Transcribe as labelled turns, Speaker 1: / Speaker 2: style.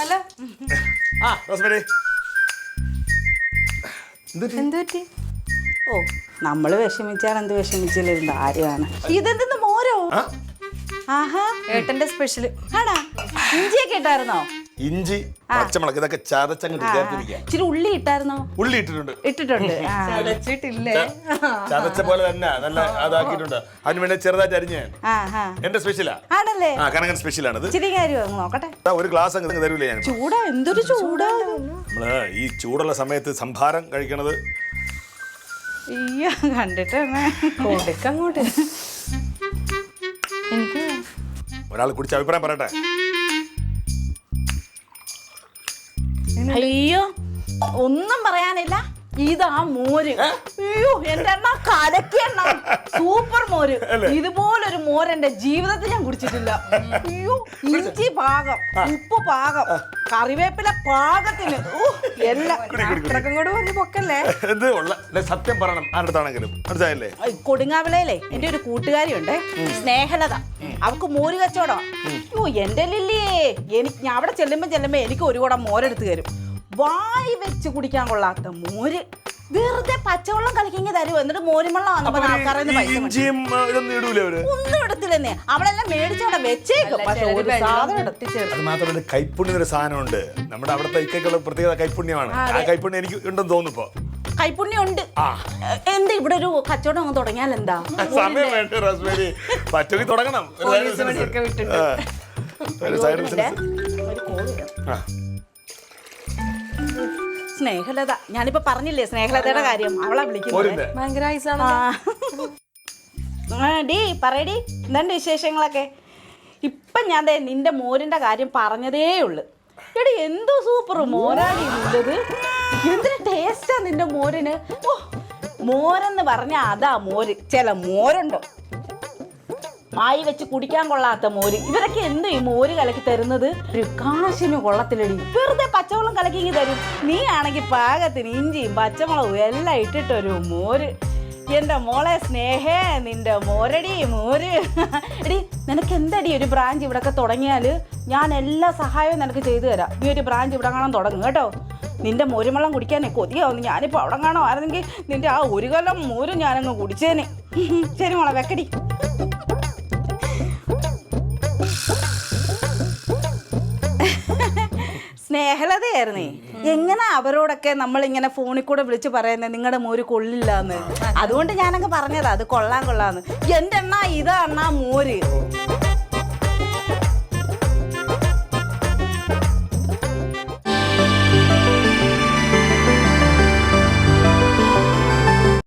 Speaker 1: Hello.
Speaker 2: Rosemary.
Speaker 1: എന്തുപറ്റി?
Speaker 3: ഓ നമ്മള് വിഷമിച്ചാൽ എന്ത് വിഷമിച്ചില്ല ആരെയാണ് ഇതെന്തെന്ന് മോരോ? ആഹാ
Speaker 1: ഏട്ടന്റെ സ്പെഷ്യല്
Speaker 3: ആടാ. ഇഞ്ചിയൊക്കെ ഇട്ടായിരുന്നോ?
Speaker 2: ഇഞ്ചി പച്ചമുളക് ഇതൊക്കെ ചതച്ചങ്ങോട്ട് ചേർത്തിരിക്കാം.
Speaker 3: ഇച്ചിരി ഉള്ളി ഇട്ടായിരുന്നോ?
Speaker 2: ഉള്ളി ഇട്ടിട്ടുണ്ട്.
Speaker 3: ഇട്ടിട്ടുണ്ട്.
Speaker 1: ചതച്ചിട്ടില്ലേ?
Speaker 2: ചതച്ച പോലെ തന്നെ നല്ല അതാക്കിയിട്ടുണ്ട്. അതിന് വേണ്ടി ചെറുതായിട്ട് അരിഞ്ഞ് എന്റെ സ്പെഷ്യലാ.
Speaker 3: ആണല്ലേ?
Speaker 2: കനകൻ സ്പെഷ്യലാണത്.
Speaker 3: ഇച്ചിരി കാര്യം നോക്കട്ടെ.
Speaker 2: ഒരു ഗ്ലാസ് അങ്ങ് തരൂലേ ഞാൻ?
Speaker 3: ചൂടാ, എന്തൊരു ചൂടാ.
Speaker 2: നമ്മള് ഈ ചൂടുള്ള സമയത്ത് സംഭാരം കഴിക്കണത്
Speaker 3: അയ്യോ കണ്ടിട്ട്
Speaker 1: കൊടുക്കങ്ങോട്ട്. എനിക്ക്
Speaker 2: ഒരാൾ കുടിച്ച അഭിപ്രായം പറയട്ടെ.
Speaker 3: അയ്യോ ഒന്നും പറയാനില്ല. ഇതാ മോര്. അയ്യോ എന്റെ എണ്ണ കലക്കിയെണ്ണ. സൂപ്പർ മോര്. ഇതുപോലൊരു മോര് എന്റെ ജീവിതത്തിൽ ഞാൻ കുടിച്ചിട്ടില്ല. അയ്യോ ഇഞ്ചി പാകം, ഉപ്പ് പാകം, കറിവേപ്പില പാകത്തിന് എല്ലാം.
Speaker 1: കൂടെ വന്ന് പൊക്കല്ലേ?
Speaker 2: എന്ത് ഉള്ള സത്യം പറയണം ആരുടെത്താണെങ്കിലും. മനസ്സിലായില്ലേ?
Speaker 3: കൊടുങ്ങാവിളയിലെ എന്റെ ഒരു കൂട്ടുകാരി ഉണ്ട്, സ്നേഹലത. അവക്ക് മോര് കച്ചവടം. അയ്യോ എന്റെ ലില്ലിയേ, ഞാൻ അവിടെ ചെല്ലുമ്പോ എനിക്ക് ഒരു കുടം മോരെടുത്ത് തരും. വായി വെച്ച് കുടിക്കാൻ കൊള്ളാത്ത മോര്. വെറുതെ പച്ചവെള്ളം കലക്കിങ്ങി തരും. എന്നിട്ട് മോരുവെള്ളം ഒന്നും എടുത്തില്ലെന്നേ. അവളെല്ലാം മേടിച്ചവിടെ വെച്ചേക്കും. പക്ഷെ ഒരു സാധനം
Speaker 2: അത് മാത്രമല്ല കൈപ്പുണ്യം ഒരു സാധനമുണ്ട്. നമ്മുടെ അവിടുത്തെ ഇക്കൊക്കെയുള്ള പ്രത്യേകത കൈപ്പുണ്യമാണ്. ആ കൈപ്പുണ്യം എനിക്ക് ഉണ്ടെന്ന് തോന്നുന്നു.
Speaker 3: കൈപ്പുണ്യം ഉണ്ട്. എന്താ ഇവിടെ ഒരു കച്ചവടം അങ്ങ് തുടങ്ങിയാൽ എന്താ?
Speaker 2: സമയം വേണ്ട റോസ്മേരി, പറ്റുമെങ്കിൽ തുടങ്ങണം.
Speaker 3: സ്നേഹലത, ഞാനിപ്പോ പറഞ്ഞില്ലേ സ്നേഹലതയുടെ കാര്യം. അവളെ വിളിക്കുന്നത്
Speaker 1: ഭയങ്കര
Speaker 3: ഡീ പറയടി, എന്താണ്ട് വിശേഷങ്ങളൊക്കെ? ഇപ്പം ഞാൻ നിന്റെ മോരിന്റെ കാര്യം പറഞ്ഞതേ ഉള്ളു. എടി എന്തോ സൂപ്പർ മോരാടി നിന്റത്. എന്തൊരു ടേസ്റ്റാ നിന്റെ മോരിന്. ഓ മോരെന്ന് പറഞ്ഞാ അതാ മോര്. ചില മോരുണ്ടോ മായി വെച്ച് കുടിക്കാൻ കൊള്ളാത്ത മോര്. ഇവരൊക്കെ എന്ത് ഈ മോര് കലക്കി തരുന്നത്? ഒരു കാശിന് കൊള്ളത്തിലടി. വെറുതെ പച്ചവെള്ളം കലക്കി തരും. നീ ആണെങ്കിൽ പാകത്തിന് ഇഞ്ചിയും പച്ചമുളകും എല്ലാം ഇട്ടിട്ടൊരു മോര്. എന്റെ മോളെ സ്നേഹേ, നിന്റെ മോരടി മോര്. എടി നിനക്ക് എന്തടി ഒരു ബ്രാഞ്ച് ഇവിടെയൊക്കെ തുടങ്ങിയാല് ഞാൻ എല്ലാ സഹായവും നിനക്ക് ചെയ്തു തരാം. ഈ ഒരു ബ്രാഞ്ച് ഇവിടെ കാണാൻ തുടങ്ങും കേട്ടോ. നിന്റെ മോരുവെള്ളം കുടിക്കാനേ കൊതിയാവുന്നു. ഞാനിപ്പോൾ അവിടെ കാണോ ആയിരുന്നെങ്കിൽ നിന്റെ ആ ഒരു കൊല്ലം മോരും ഞാനങ്ങ് കുടിച്ചേനെ. ശരി മോളെ വെക്കടി. സ്നേഹലതയായിരുന്നേ. എങ്ങനെ അവരോടൊക്കെ നമ്മളിങ്ങനെ ഫോണിൽ കൂടെ വിളിച്ച് പറയുന്നത് നിങ്ങളുടെ മോര് കൊള്ളില്ല എന്ന്? അതുകൊണ്ട് ഞാനങ്ങ് പറഞ്ഞതാ അത് കൊള്ളാന്ന്. എന്റെ എണ്ണ ഇതാ മോര്.